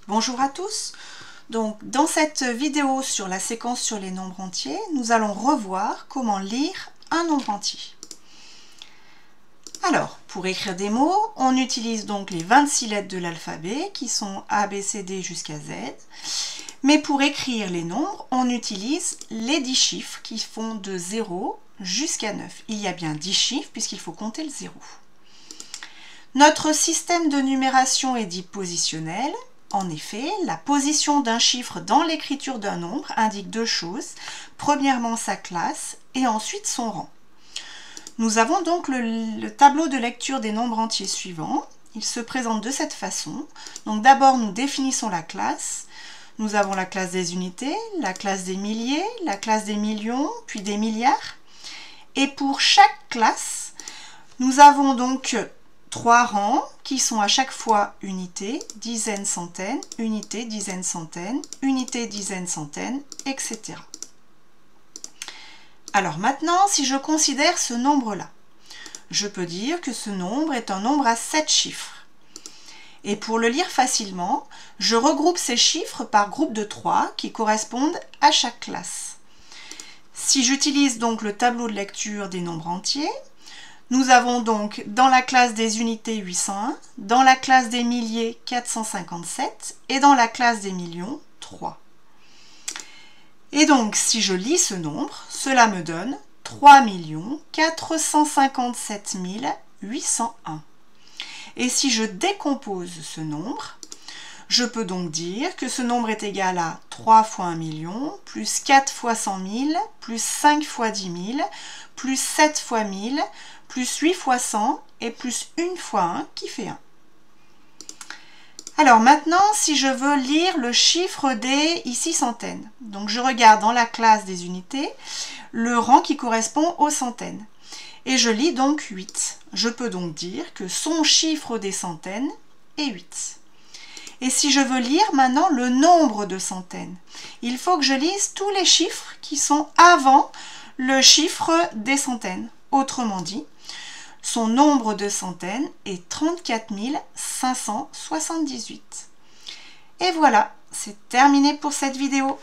Bonjour à tous. Donc, dans cette vidéo sur la séquence sur les nombres entiers, nous allons revoir comment lire un nombre entier. Alors, pour écrire des mots, on utilise donc les 26 lettres de l'alphabet qui sont A, B, C, D jusqu'à Z. Mais pour écrire les nombres, on utilise les 10 chiffres qui font de 0 jusqu'à 9. Il y a bien 10 chiffres puisqu'il faut compter le 0. Notre système de numération est dit positionnel. En effet, la position d'un chiffre dans l'écriture d'un nombre indique deux choses. Premièrement, sa classe et ensuite son rang. Nous avons donc le tableau de lecture des nombres entiers suivants. Il se présente de cette façon. Donc d'abord, nous définissons la classe. Nous avons la classe des unités, la classe des milliers, la classe des millions, puis des milliards. Et pour chaque classe, nous avons donc 3 rangs qui sont à chaque fois unité, dizaines, centaines, unité, dizaines, centaines, unité, dizaines, centaines, etc. Alors maintenant, si je considère ce nombre-là, je peux dire que ce nombre est un nombre à 7 chiffres. Et pour le lire facilement, je regroupe ces chiffres par groupe de 3 qui correspondent à chaque classe. Si j'utilise donc le tableau de lecture des nombres entiers, nous avons donc dans la classe des unités 801, dans la classe des milliers 457 et dans la classe des millions 3. Et donc si je lis ce nombre, cela me donne 3 457 801. Et si je décompose ce nombre, je peux donc dire que ce nombre est égal à 3 fois 1 million, plus 4 fois 100 000, plus 5 fois 10 000, plus 7 fois 1000, plus 8 fois 100 et plus 1 fois 1 qui fait 1. Alors maintenant, si je veux lire le chiffre des, ici, centaines, donc je regarde dans la classe des unités le rang qui correspond aux centaines. Et je lis donc 8. Je peux donc dire que son chiffre des centaines est 8. Et si je veux lire maintenant le nombre de centaines, il faut que je lise tous les chiffres qui sont avant le chiffre des centaines. Autrement dit, son nombre de centaines est 34 578. Et voilà, c'est terminé pour cette vidéo.